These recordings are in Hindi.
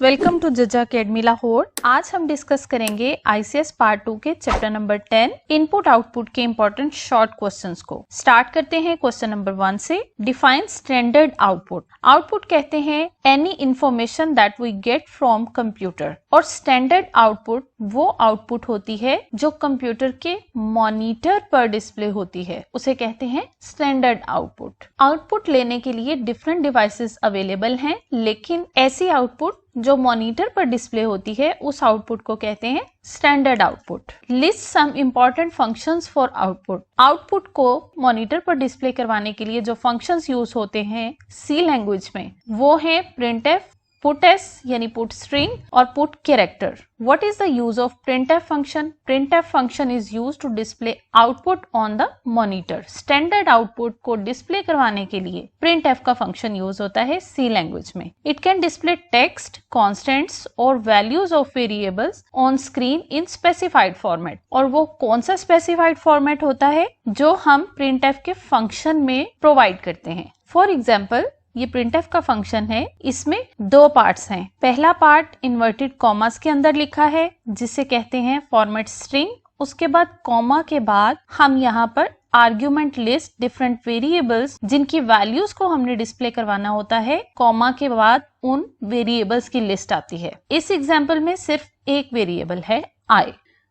वेलकम टू जजा अकेडमी लाहौर। आज हम डिस्कस करेंगे आईसीएस पार्ट 2 के चैप्टर नंबर 10 इनपुट आउटपुट के इंपॉर्टेंट शॉर्ट क्वेश्चंस को। स्टार्ट करते हैं क्वेश्चन नंबर 1 से। Define standard output. आउटपुट कहते हैं any information that we get from computer, और स्टैंडर्ड आउटपुट वो आउटपुट होती है जो कंप्यूटर के मॉनिटर पर डिस्प्ले होती है, उसे कहते हैं स्टैंडर्ड आउटपुट। आउटपुट लेने के लिए डिफरेंट डिवाइसेस अवेलेबल हैं, लेकिन ऐसी आउटपुट जो मॉनिटर पर डिस्प्ले होती है उस आउटपुट को कहते हैं standard output. List some important functions for output. Output को मॉनिटर पर डिस्प्ले करवाने के लिए जो फंक्शंस यूज होते हैं सी लैंग्वेज में वो है printf, puts यानी पुट स्ट्रिंग और put character. What is the use of printf function? Printf function is used to display output on the monitor. Standard output को डिस्प्ले करवाने के लिए printf का फंक्शन यूज होता है C लैंग्वेज में। It can display text, constants और values of variables on screen in specified format. और वो कौन सा specified format होता है जो हम printf के फंक्शन में प्रोवाइड करते हैं। For example, ये printf का फंक्शन है, इसमें दो पार्ट्स हैं। पहला पार्ट इन्वर्टेड कॉमास के अंदर लिखा है जिसे कहते हैं फॉर्मेट स्ट्रिंग। उसके बाद कॉमा के बाद हम यहाँ पर आर्ग्यूमेंट लिस्ट डिफरेंट वेरिएबल्स जिनकी वैल्यूज को हमने डिस्प्ले करवाना होता है, कॉमा के बाद उन वेरिएबल्स की लिस्ट आती है। इस एग्जाम्पल में सिर्फ एक वेरिएबल है I।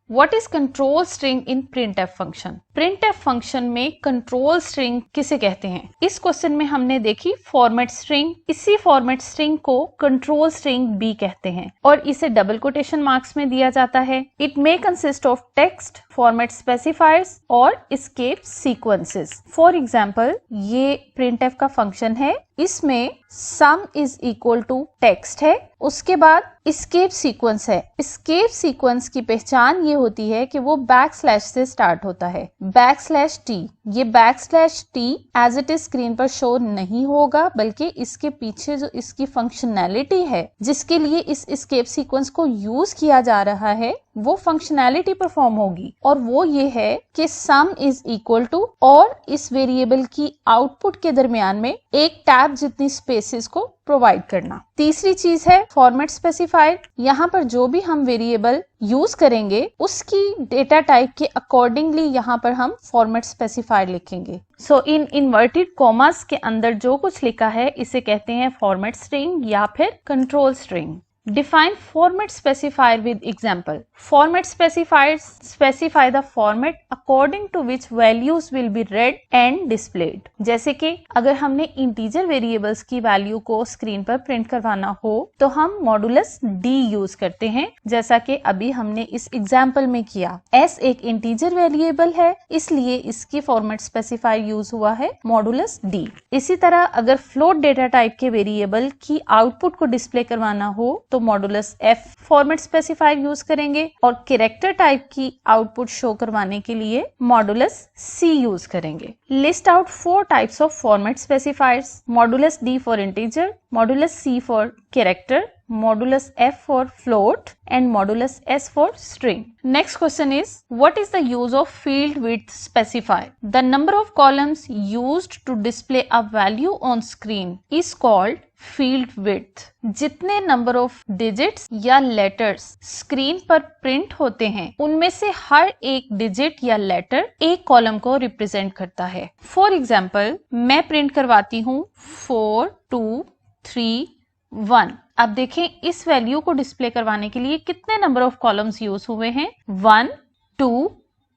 What is control string in printf function? printf function में कंट्रोल स्ट्रिंग किसे कहते हैं? इस क्वेश्चन में हमने देखी फॉर्मेट स्ट्रिंग। इसी फॉर्मेट स्ट्रिंग को कंट्रोल स्ट्रिंग भी कहते हैं और इसे डबल कोटेशन मार्क्स में दिया जाता है। It may consist of text, format specifiers और एस्केप सीक्वेंसेस। फॉर एग्जाम्पल, ये printf का फंक्शन है, इसमें sum is equal to text है, उसके बाद एस्केप सीक्वेंस है। एस्केप सीक्वेंस की पहचान ये होती है कि वो बैकस्लैश से स्टार्ट होता है, बैकस्लैश टी। ये backslash T as it is screen पर शो नहीं होगा, बल्कि इसके पीछे जो इसकी फंक्शनैलिटी है जिसके लिए इस एस्केप सीक्वेंस को यूज किया जा रहा है वो फंक्शनैलिटी परफॉर्म होगी, और वो ये है कि सम इज इक्वल टू और इस वेरिएबल की आउटपुट के दरमियान में एक टैब जितनी स्पेसेस को प्रोवाइड करना। तीसरी चीज है फॉर्मेट स्पेसिफायर। यहाँ पर जो भी हम वेरिएबल यूज करेंगे उसकी डेटा टाइप के अकॉर्डिंगली यहाँ पर हम फॉर्मेट स्पेसिफायर लिखेंगे। सो इन इन्वर्टेड कॉमास के अंदर जो कुछ लिखा है इसे कहते हैं फॉर्मेट स्ट्रिंग या फिर control string. Define format specifier with example. Format specifiers specify the format according to which values will be read and displayed. जैसे कि अगर हमने इंटीजर वेरिएबल्स की वैल्यू को स्क्रीन पर प्रिंट करवाना हो तो हम मॉडुलस d यूज करते हैं, जैसा कि अभी हमने इस एग्जाम्पल में किया। s एक इंटीजर वेरिएबल है, इसलिए इसकी फॉर्मेट स्पेसिफायर यूज हुआ है मॉडुलस d। इसी तरह अगर फ्लोट डेटा टाइप के वेरिएबल की आउटपुट को डिस्प्ले करवाना हो तो modulus f format specifier use करेंगे, और कैरेक्टर टाइप की आउटपुट शो करवाने के लिए मॉडुलस c यूज करेंगे। List out 4 types of format specifiers. Modulus d for integer, modulus c for character, modulus f for float and modulus s for string. Next question is, what is the use of field width specifier? The number of columns used to display a value on screen is called field width. जितने number of digits या letters screen पर print होते हैं उनमें से हर एक digit या letter एक column को represent करता है। For example, मैं print करवाती हूँ 4 2 3 1। अब देखें इस वैल्यू को डिस्प्ले करवाने के लिए कितने नंबर ऑफ कॉलम्स यूज हुए हैं? 1 2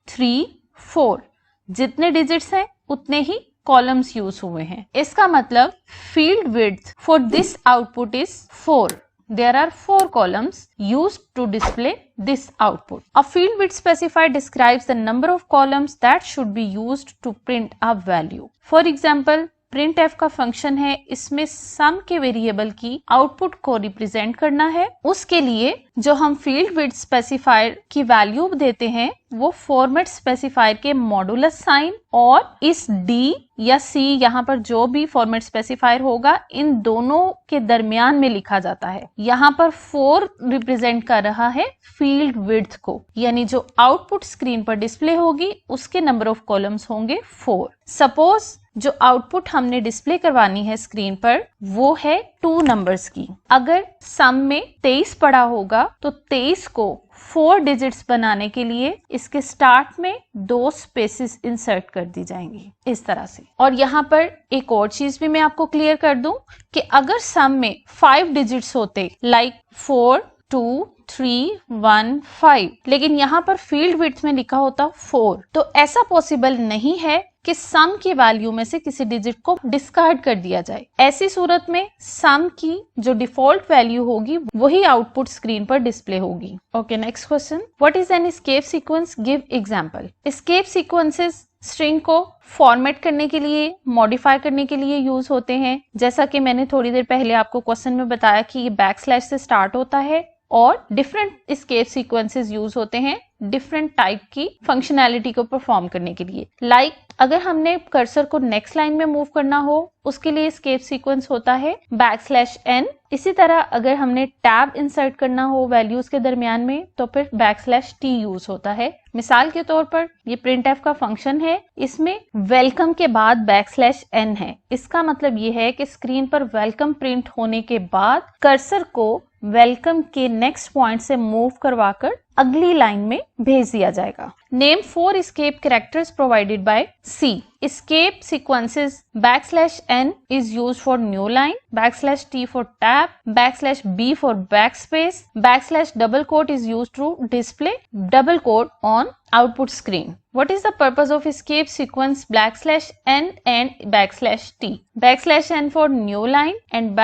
3 4। जितने डिजिट्स हैं उतने ही कॉलम्स यूज हुए हैं। इसका मतलब field width for this output is 4। There are 4 columns used to display this output. A field width specifier describes the number of columns that should be used to print a value. For example, printf का फंक्शन है, इसमें सम के वेरिएबल की आउटपुट को रिप्रेजेंट करना है। उसके लिए जो हम फील्ड विड्थ स्पेसिफायर की वैल्यू देते हैं वो फॉर्मेट स्पेसिफायर के मॉडुलस साइन और इस डी या सी यहाँ पर जो भी फॉर्मेट स्पेसिफायर होगा इन दोनों के दरमियान में लिखा जाता है। यहाँ पर 4 रिप्रेजेंट कर रहा है फील्ड विड्थ को, यानी जो आउटपुट स्क्रीन पर डिस्प्ले होगी उसके नंबर ऑफ कॉलम्स होंगे 4। सपोज जो आउटपुट हमने डिस्प्ले करवानी है स्क्रीन पर वो है 2 नंबर्स की। अगर सम में 23 पड़ा होगा तो 23 को 4 डिजिट्स बनाने के लिए इसके स्टार्ट में 2 स्पेसेस इंसर्ट कर दी जाएंगी इस तरह से। और यहाँ पर एक और चीज भी मैं आपको क्लियर कर दूं कि अगर सम में 5 डिजिट्स होते लाइक 4 2 3 1 5, लेकिन यहाँ पर फील्ड विड्थ में लिखा होता 4, तो ऐसा पॉसिबल नहीं है कि सम की वैल्यू में से किसी डिजिट को डिस्कार्ड कर दिया जाए। ऐसी सूरत में सम की जो डिफॉल्ट वैल्यू होगी वही आउटपुट स्क्रीन पर डिस्प्ले होगी। Okay, next question, what is an escape sequence, give example. Escape sequences string को फॉर्मेट करने के लिए, मॉडिफाई करने के लिए यूज होते हैं। जैसा कि मैंने थोड़ी देर पहले आपको क्वेश्चन में बताया कि ये बैकस्लैश से स्टार्ट होता है और डिफरेंट एस्केप सीक्वेंसेस यूज होते हैं डिफरेंट टाइप की फंक्शनैलिटी को परफॉर्म करने के लिए। लाइक अगर हमने कर्सर को नेक्स्ट लाइन में मूव करना हो उसके लिए एस्केप सीक्वेंस होता है \n। इसी तरह अगर हमने टैब इंसर्ट करना हो वैल्यूज के दरमियान में तो फिर \t यूज होता है। मिसाल के तौर पर ये printf का फंक्शन है, इसमें वेलकम के बाद \n है। इसका मतलब ये है कि स्क्रीन पर वेलकम प्रिंट होने के बाद कर्सर को वेलकम के नेक्स्ट पॉइंट से मूव करवाकर अगली लाइन में भेज दिया जाएगा। Name 4 escape characters provided by C. Escape sequences \n is used for new line, \t for tab, \b for backspace, \double quote is used to display double quote on output screen. What is the purpose of escape sequence \n and \t? \n for new line and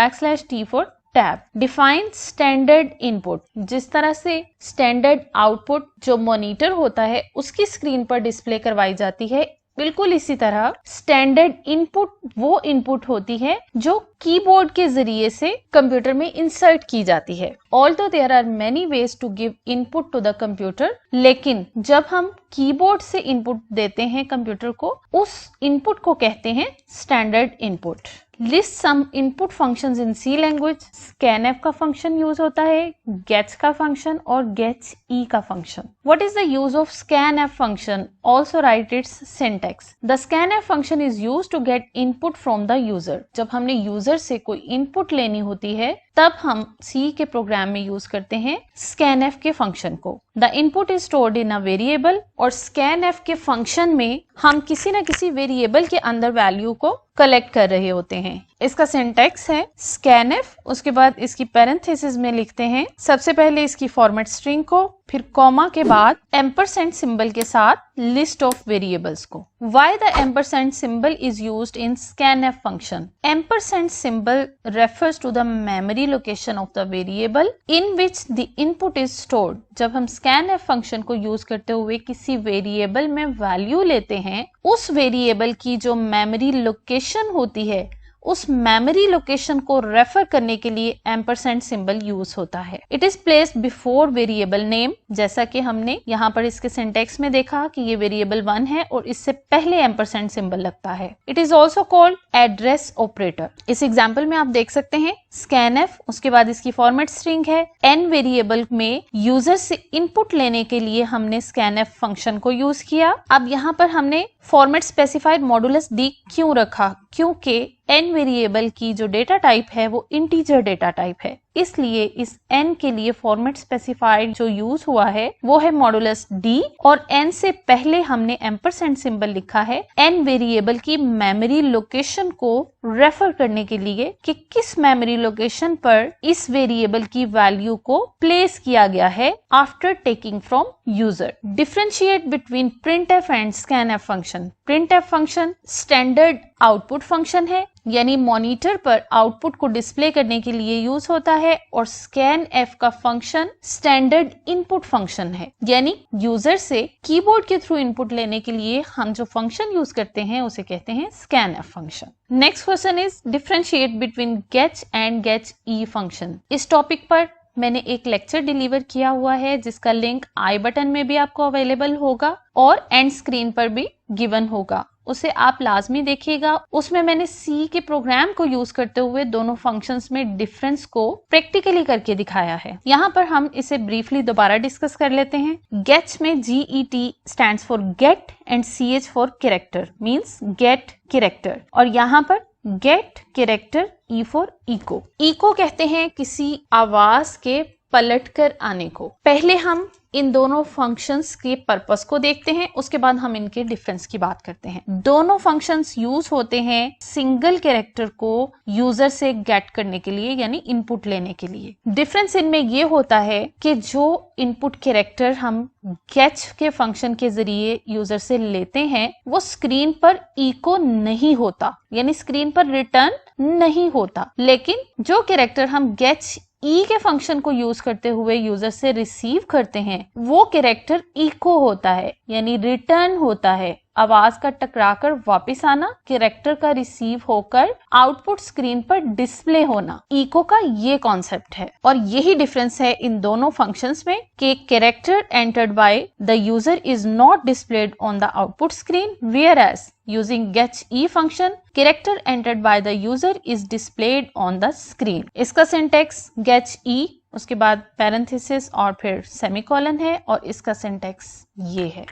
\t for tab. Define standard input, जिस तरह से स्टैंडर्ड आउटपुट जो मॉनिटर होता है उसकी स्क्रीन पर डिस्प्ले करवाई जाती है, बिल्कुल इसी तरह स्टैंडर्ड इनपुट वो इनपुट होती है जो कीबोर्ड के जरिए से कंप्यूटर में इंसर्ट की जाती है। Although there are many ways to give input to the computer, लेकिन जब हम कीबोर्ड से इनपुट देते हैं कंप्यूटर को, उस इनपुट को कहते हैं standard input. List some input functions in C language. Scanf का फंक्शन यूज होता है, गेट्स का फंक्शन और गेट्स ई का function. What is the use of scanf function? Also write its syntax. The scanf function is used to get input from the user. जब हमने यूजर से कोई इनपुट लेनी होती है तब हम सी के प्रोग्राम में यूज करते हैं स्कैनएफ के फंक्शन को। The input is stored in a variable, और स्कैनएफ के फंक्शन में हम किसी न किसी वेरिएबल के अंदर वैल्यू को कलेक्ट कर रहे होते हैं। इसका सिंटैक्स है स्कैनएफ, उसके बाद इसकी पैरेंथेसिस में लिखते हैं सबसे पहले इसकी फॉर्मेट स्ट्रिंग को, फिर कॉमा के बाद एम्परसेंड सिंबल के साथ लिस्ट ऑफ वेरिएबल्स को। Why the ampersand symbol is used in scanf function? Ampersand symbol refers to the memory location of the variable in which the input is stored. जब हम scanf function को यूज करते हुए किसी वेरिएबल में वैल्यू लेते हैं, उस वेरिएबल की जो मेमोरी लोकेशन होती है उस मेमोरी लोकेशन को रेफर करने के लिए एम्परसेंड सिंबल यूज होता है। It is placed before variable name, जैसा कि हमने यहाँ पर इसके सिंटेक्स में देखा कि ये वेरिएबल 1 है और इससे पहले एम्परसेंड सिंबल लगता है। It is also called address operator. इस एग्जाम्पल में आप देख सकते हैं स्कैनएफ, उसके बाद इसकी फॉर्मेट स्ट्रिंग है। एन वेरिएबल में यूजर से इनपुट लेने के लिए हमने स्कैनएफ फंक्शन को यूज किया। अब यहाँ पर हमने फॉर्मेट स्पेसिफाइड मॉडुलस डी क्यों रखा? क्योंकि n वेरिएबल की जो डेटा टाइप है वो इंटीजर डेटा टाइप है, इसलिए इस n के लिए फॉर्मेट स्पेसिफाइड जो यूज हुआ है वो है मॉडुलस d, और n से पहले हमने एम्परसेंड सिंबल लिखा है n वेरिएबल की मेमोरी लोकेशन को रेफर करने के लिए कि किस मेमोरी लोकेशन पर इस वेरिएबल की वैल्यू को प्लेस किया गया है after taking from user. Differentiate between printf and scanf function. printf function standard output function है, यानी मॉनिटर पर आउटपुट को डिस्प्ले करने के लिए यूज होता है, और scanf का फंक्शन स्टैंडर्ड इनपुट फंक्शन है, यानी यूजर से कीबोर्ड के थ्रू इनपुट लेने के लिए हम जो फंक्शन यूज करते हैं उसे कहते हैं scanf function. Next question is differentiate between gets and gets e function. इस टॉपिक पर मैंने एक लेक्चर डिलीवर किया हुआ है जिसका लिंक आई बटन में भी आपको अवेलेबल होगा और एंड स्क्रीन पर भी गिवन होगा, उसे आप लाजमी देखिएगा। उसमें मैंने सी के प्रोग्राम को यूज करते हुए दोनों फंक्शंस में डिफरेंस को प्रैक्टिकली करके दिखाया है। यहाँ पर हम इसे ब्रीफली दोबारा डिस्कस कर लेते हैं। गेट्स में GET stands for get and CH for character, means get character, और यहाँ पर get character E for echo. Echo कहते हैं किसी आवाज के पलटकर आने को। पहले हम इन दोनों फंक्शंस के पर्पस को देखते हैं, उसके बाद हम इनके डिफरेंस की बात करते हैं। दोनों फंक्शंस यूज होते हैं सिंगल कैरेक्टर को यूजर से गेट करने के लिए, यानी इनपुट लेने के लिए। डिफरेंस इनमें ये होता है कि जो इनपुट कैरेक्टर हम गेट के फंक्शन के जरिए यूजर से लेते हैं वो स्क्रीन पर इको नहीं होता, यानी स्क्रीन पर रिटर्न नहीं होता। लेकिन जो कैरेक्टर हम गेट ई के फंक्शन को यूज करते हुए यूजर से रिसीव करते हैं वो कैरेक्टर इको होता है, यानी रिटर्न होता है। आवाज का टकराकर वापस आना, कैरेक्टर का रिसीव होकर आउटपुट स्क्रीन पर डिस्प्ले होना, इको का ये कॉन्सेप्ट है। और यही डिफरेंस है इन दोनों फंक्शंस में कि character entered by the user is not displayed on the output screen, whereas using getE function character entered by the user is displayed on the screen। इसका सिंटेक्स getE, उसके बाद पैरेंथेसिस और फिर सेमीकोलन है, और इसका सिंटेक्स ये है।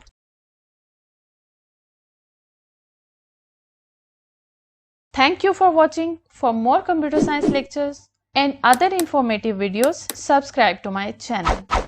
Thank you for watching. For more computer science lectures and other informative videos, subscribe to my channel.